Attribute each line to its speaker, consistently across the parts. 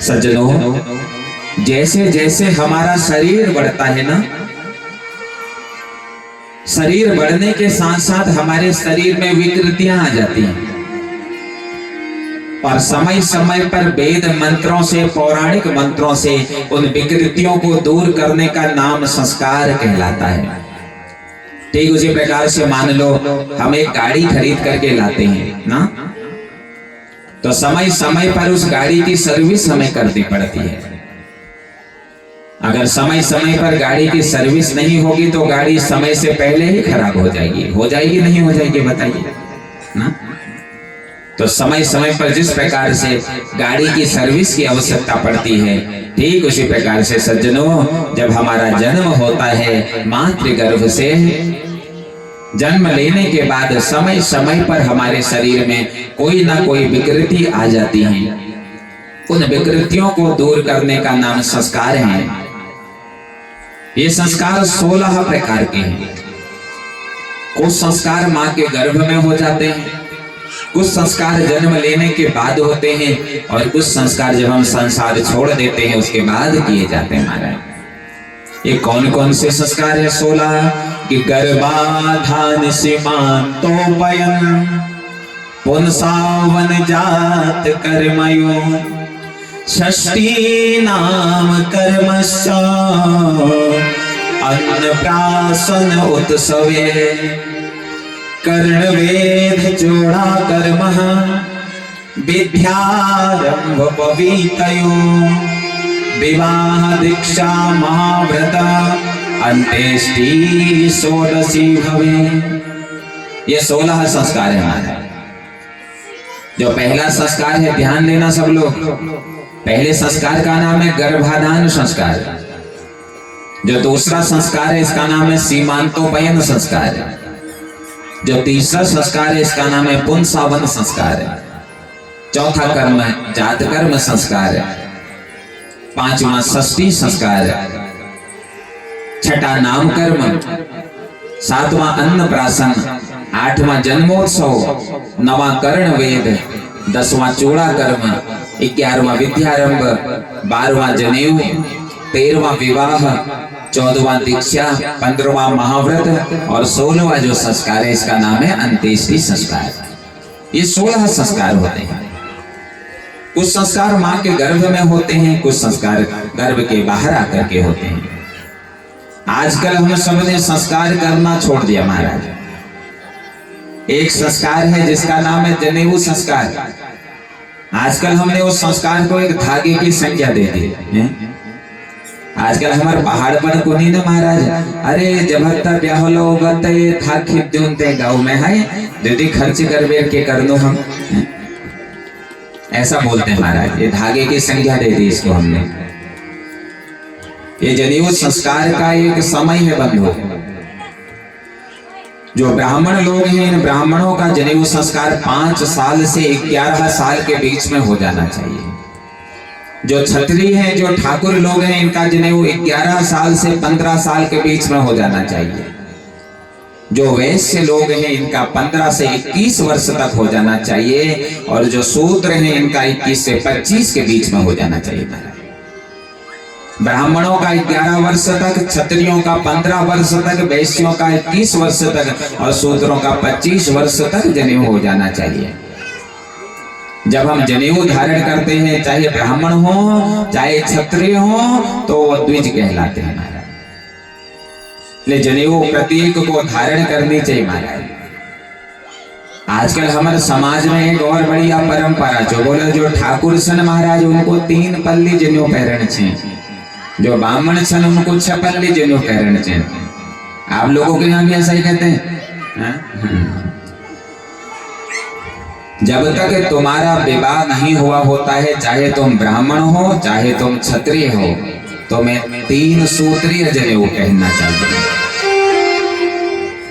Speaker 1: सज्जनों, जैसे जैसे हमारा शरीर बढ़ता है ना, शरीर बढ़ने के साथ साथ हमारे शरीर में विकृतियां आ जाती हैं। और समय समय पर वेद मंत्रों से, पौराणिक मंत्रों से उन विकृतियों को दूर करने का नाम संस्कार कहलाता है। ठीक उसी प्रकार से मान लो हम एक गाड़ी खरीद करके लाते हैं ना, तो समय समय पर उस गाड़ी की सर्विस हमें करनी पड़ती है। अगर समय समय पर गाड़ी की सर्विस नहीं होगी तो गाड़ी समय से पहले ही खराब हो जाएगी। हो जाएगी नहीं हो जाएगी बताइए ना। तो समय समय पर जिस प्रकार से गाड़ी की सर्विस की आवश्यकता पड़ती है, ठीक उसी प्रकार से सज्जनों, जब हमारा जन्म होता है मातृगर्भ से, जन्म लेने के बाद समय समय पर हमारे शरीर में कोई ना कोई विकृति आ जाती है। उन विकृतियों को दूर करने का नाम संस्कार है। ये संस्कार 16 प्रकार के हैं। कुछ संस्कार माँ के गर्भ में हो जाते हैं, कुछ संस्कार जन्म लेने के बाद होते हैं, और कुछ संस्कार जब हम संसार छोड़ देते हैं उसके बाद किए जाते हैं। महाराज, ये कौन कौन से संस्कार है? 16 कि गर्भाधान सीमांतोपयन पुंसावन जात कर्मयो षष्ठी नाम कर्मश्च अन्नप्राशन उत्सवे कर्णवेद जोड़ा कर्म विद्यारंभ पवितयो विवाह दीक्षा महाव्रत अंत्येष्टि षोडशी भवे। ये 16 संस्कार है हमारे। जो पहला संस्कार है, ध्यान देना सब लोग, पहले संस्कार का नाम है गर्भाधान संस्कार। जो दूसरा संस्कार है इसका नाम है सीमांतोपयन संस्कार। जो तीसरा संस्कार है इसका नाम है पुंसावन संस्कार है। चौथा कर्म है जात कर्म संस्कार है। पांचवा षष्ठी संस्कार है। छठा नाम कर्म, सातवां अन्न प्राशन, आठवां जन्मोत्सव, नवां कर्ण वेद, 10वां चूड़ा कर्म, 11वां विद्यारंभ, 12वां जनेऊ, 13वां विवाह, 14वां दीक्षा, 15वां महाव्रत, और 16वां जो संस्कार है इसका नाम है अंत्येष्टि संस्कार। ये 16 संस्कार होते हैं। कुछ संस्कार माँ के गर्भ में होते हैं, कुछ संस्कार गर्भ के बाहर आकर के होते हैं। आजकल हम सब ने संस्कार करना छोड़ दिया महाराज। एक संस्कार है जिसका नाम है जनेऊ संस्कार। आजकल हमने उस संस्कार को एक धागे की संख्या दे दी है। आजकल हमारे पहाड़ पर को नहीं ना महाराज, अरे जब तक ब्याह लो गते था खिद्यूनते गाँव में है दीदी खर्च कर बेर के कर दो हम, ऐसा बोलते हैं महाराज। ये धागे की संख्या दे दी इसको हमने। ये जनेऊ संस्कार का एक समय है बंधु। जो ब्राह्मण लोग हैं, इन ब्राह्मणों का जनेऊ संस्कार 5 साल से 11 साल के बीच में हो जाना चाहिए। जो क्षत्रिय हैं, जो ठाकुर लोग हैं, इनका जनेऊ 11 साल से 15 साल के बीच में हो जाना चाहिए। जो वैश्य लोग हैं इनका 15 से 21 वर्ष तक हो जाना चाहिए, और जो शूद्र हैं इनका 21 से 25 के बीच में हो जाना चाहिए। ब्राह्मणों का 11 वर्ष तक, क्षत्रियों का 15 वर्ष तक, वैश्यों का 21 वर्ष तक, और शूद्रों का 25 वर्ष तक जनेऊ हो जाना चाहिए। जब हम जनेऊ धारण करते हैं, चाहे ब्राह्मण हो चाहे क्षत्रिय हो, तो वो द्विज कहलाते हैं महाराज। ले जनेऊ प्रत्येक को धारण करनी चाहिए महाराज। आजकल हमारे समाज में एक और बढ़िया परंपरा, जो बोले जो ठाकुर सन महाराज उनको 3 पल्ली जनेऊ पहनने चाहिए, जो ब्राह्मण सन उनको 6 पल्ली जनेऊ पहनने चाहिए। आप लोगों के यहाँ भी ऐसा ही कहते हैं? जब तक तुम्हारा विवाह नहीं हुआ होता है, चाहे तुम ब्राह्मण हो चाहे तुम क्षत्रिय हो, तुम्हें 3 सूत्रीय जनेऊ पहनना चाहिए।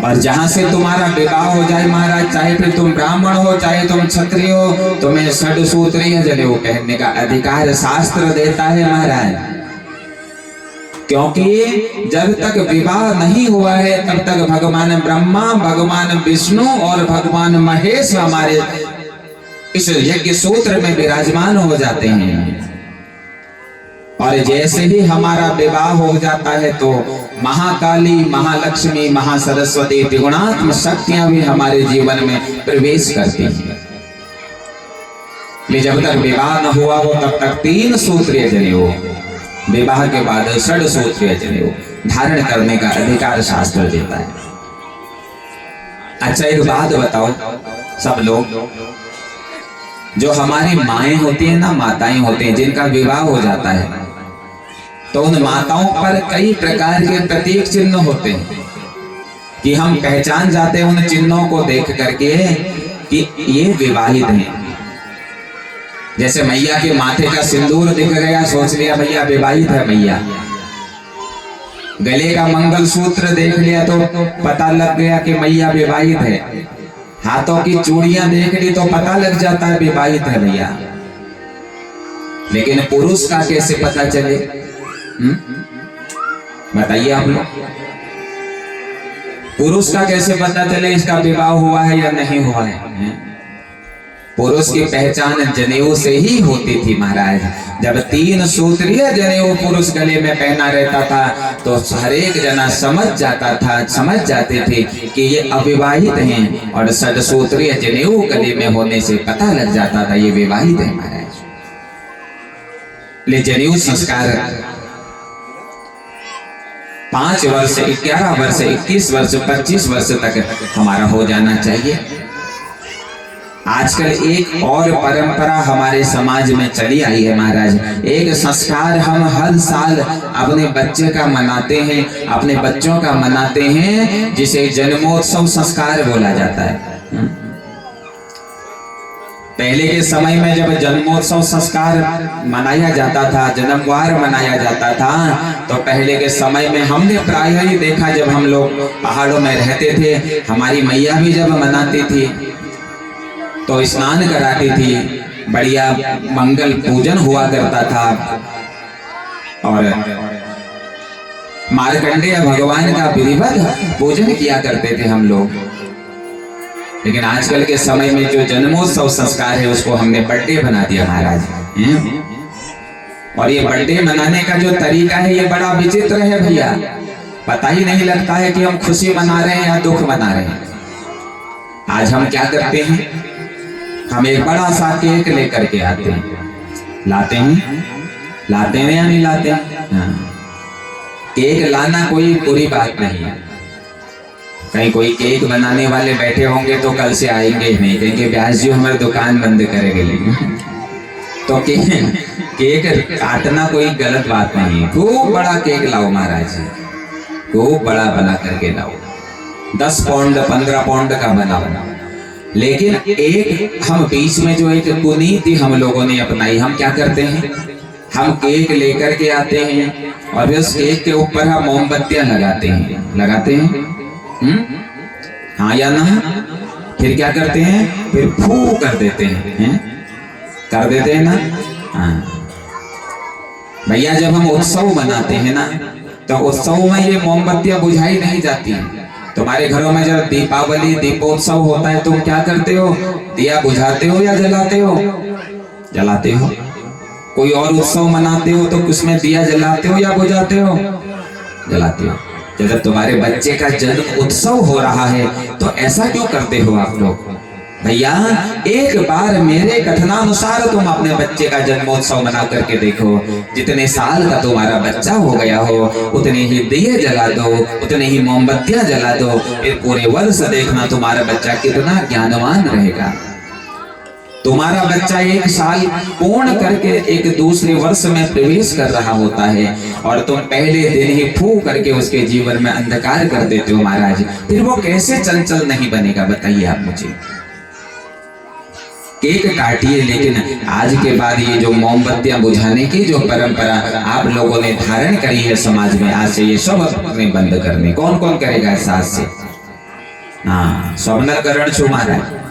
Speaker 1: और जहां से तुम्हारा विवाह हो जाए महाराज, चाहे फिर तुम ब्राह्मण हो चाहे तुम क्षत्रिय हो, तुम्हें 6 सूत्रीय जनेऊ पहनने का अधिकार शास्त्र देता है महाराज। क्योंकि जब तक विवाह नहीं हुआ है तब तक भगवान ब्रह्मा, भगवान विष्णु और भगवान महेश हमारे इस यज्ञ सूत्र में विराजमान हो जाते हैं। और जैसे ही हमारा विवाह हो जाता है तो महाकाली, महालक्ष्मी, महासरस्वती, त्रिगुणात्मक शक्तियां भी हमारे जीवन में प्रवेश करती हैं। जब तक विवाह न हुआ हो तब तक 3 सूत्रीय जनेऊ, विवाह के बाद 6 सूत्रीय जनेऊ धारण करने का अधिकार शास्त्र देता है। अच्छा एक बात बताओ सब लोग, जो हमारी माएं होती हैं ना, माताएं होती हैं, जिनका विवाह हो जाता है तो उन माताओं पर कई प्रकार के प्रतीक चिन्ह होते हैं कि हम पहचान जाते हैं उन चिन्हों को देख करके कि ये विवाहित हैं। जैसे मैया के माथे का सिंदूर दिख गया, सोच लिया भैया विवाहित है मैया। गले का मंगलसूत्र देख लिया तो पता लग गया कि मैया विवाहित है। हाथों की चूड़ियां देख ली तो पता लग जाता है विवाहित है भैया। लेकिन पुरुष का कैसे पता चले? बताइए आप लोग, पुरुष का कैसे पता चले इसका विवाह हुआ है या नहीं हुआ है? पुरुष की पहचान जनेऊ से ही होती थी महाराज। जब 3 सूत्रीय जनेऊ पुरुष गले में पहना रहता था तो हर एक जना समझ जाते थे कि ये अविवाहित हैं, और 6 सूत्रीय जनेऊ गले में होने से पता लग जाता था ये विवाहित है महाराज। ले जनेऊ संस्कार 5 वर्ष, 11 वर्ष, 21 वर्ष, 25 वर्ष तक हमारा हो जाना चाहिए। आजकल एक और परंपरा हमारे समाज में चली आई है महाराज। एक संस्कार हम हर साल अपने बच्चे का मनाते हैं, अपने बच्चों का मनाते हैं, जिसे जन्मोत्सव संस्कार बोला जाता है। पहले के समय में जब जन्मोत्सव संस्कार मनाया जाता था, जन्मवार मनाया जाता था, तो पहले के समय में हमने प्राय ही देखा, जब हम लोग पहाड़ों में रहते थे, हमारी मैया भी जब मनाती थी तो स्नान कराती थी, बढ़िया मंगल पूजन हुआ करता था, और मार्कंडेय भगवान का विधिवत पूजन किया करते थे हम लोग। लेकिन आजकल के समय में जो जन्मोत्सव संस्कार है उसको हमने बर्थडे बना दिया महाराज। और ये बर्थडे मनाने का जो तरीका है ये बड़ा विचित्र है भैया। पता ही नहीं लगता है कि हम खुशी मना रहे हैं या दुख मना रहे हैं। आज हम क्या करते हैं, हम एक बड़ा सा केक लेकर के आते हैं, लाते हैं या नहीं लाते? हाँ। केक लाना कोई बुरी बात नहीं है। कहीं कोई केक बनाने वाले बैठे होंगे तो कल से आएंगे नहीं, कहेंगे व्यास जी हमारी दुकान बंद करेंगे। तो केक काटना कोई गलत बात नहीं है। खूब बड़ा केक लाओ महाराज, खूब बड़ा बना करके लाओ, 10 पाउंड 15 पाउंड का बनाओ। लेकिन एक हम बीच में जो एक कुनीति हम लोगों ने अपनाई, हम क्या करते हैं, हम केक लेकर के आते हैं और उस केक के ऊपर हम मोमबत्तियां लगाते हैं। हाँ या ना? फिर क्या करते हैं, फिर फू कर देते हैं, कर देते हैं ना? हाँ भैया, जब हम उत्सव मनाते हैं ना तो उत्सव में ये मोमबत्तियां बुझाई नहीं जाती हैं। तुम्हारे घरों में जब दीपावली दीपोत्सव होता है तुम क्या करते हो, दिया बुझाते हो या जलाते हो? जलाते हो। कोई और उत्सव मनाते हो तो उसमें दिया जलाते हो या बुझाते हो? जलाते हो। जब तुम्हारे बच्चे का जन्म उत्सव हो रहा है तो ऐसा क्यों करते हो आप लोग? भैया एक बार मेरे कथनानुसार तुम अपने बच्चे का जन्मोत्सव मना करके देखो। जितने साल का तुम्हारा बच्चा हो गया हो उतने ही दिए जला दो, उतने ही मोमबत्तियां जला दो। फिर पूरे वर्ष देखना तुम्हारा बच्चा कितना ज्ञानवान रहेगा। तुम्हारा बच्चा 1 साल पूर्ण करके एक दूसरे वर्ष में प्रवेश कर रहा होता है और तुम पहले दिन ही फू करके उसके जीवन में अंधकार कर देते हो महाराज। फिर वो कैसे चंचल नहीं बनेगा बताइए आप मुझे। केक काटिए, लेकिन आज के बाद ये जो मोमबत्तियां बुझाने की जो परंपरा आप लोगों ने धारण करी है समाज में, आज से ये सब अपने बंद करने। कौन कौन करेगा इस आज से? हाँ, स्वप्न करण छू महाराज।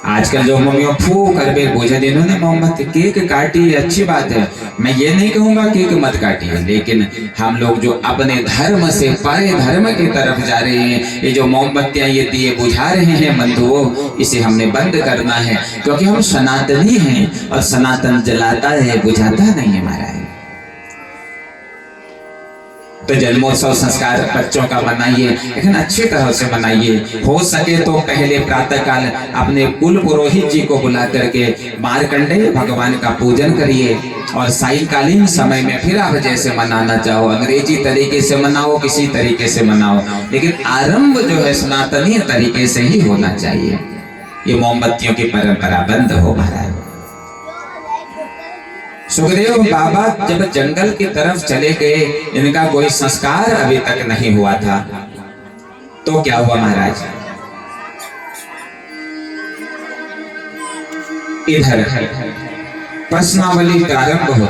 Speaker 1: आजकल जो मम्मियों फू कर बे बुझा, जिन्होंने मोमबत्ती केक काटी अच्छी बात है, मैं ये नहीं कहूंगा केक मत काटिए, लेकिन हम लोग जो अपने धर्म से परे धर्म की तरफ जा रहे हैं, ये जो मोमबत्तियां ये दिए बुझा रहे हैं बंधुओं, इसे हमने बंद करना है। क्योंकि हम सनातनी हैं और सनातन जलाता है बुझाता नहीं है महाराज। तो जन्मोत्सव संस्कार बच्चों का मनाइए, लेकिन अच्छी तरह से मनाइए। हो सके तो पहले प्रातः काल अपने कुल पुरोहित जी को बुला करके मार्कंडेय भगवान का पूजन करिए, और सायंकालीन समय में फिर आप जैसे मनाना चाहो, अंग्रेजी तरीके से मनाओ, किसी तरीके से मनाओ, लेकिन आरंभ जो है सनातनीय तरीके से ही होना चाहिए। ये मोमबत्तियों की परंपरा बंद हो महाराज। सुखदेव बाबा जब जंगल की तरफ चले गए, इनका कोई संस्कार अभी तक नहीं हुआ था, तो क्या हुआ महाराज, इधर प्रश्नावली प्रारंभ हो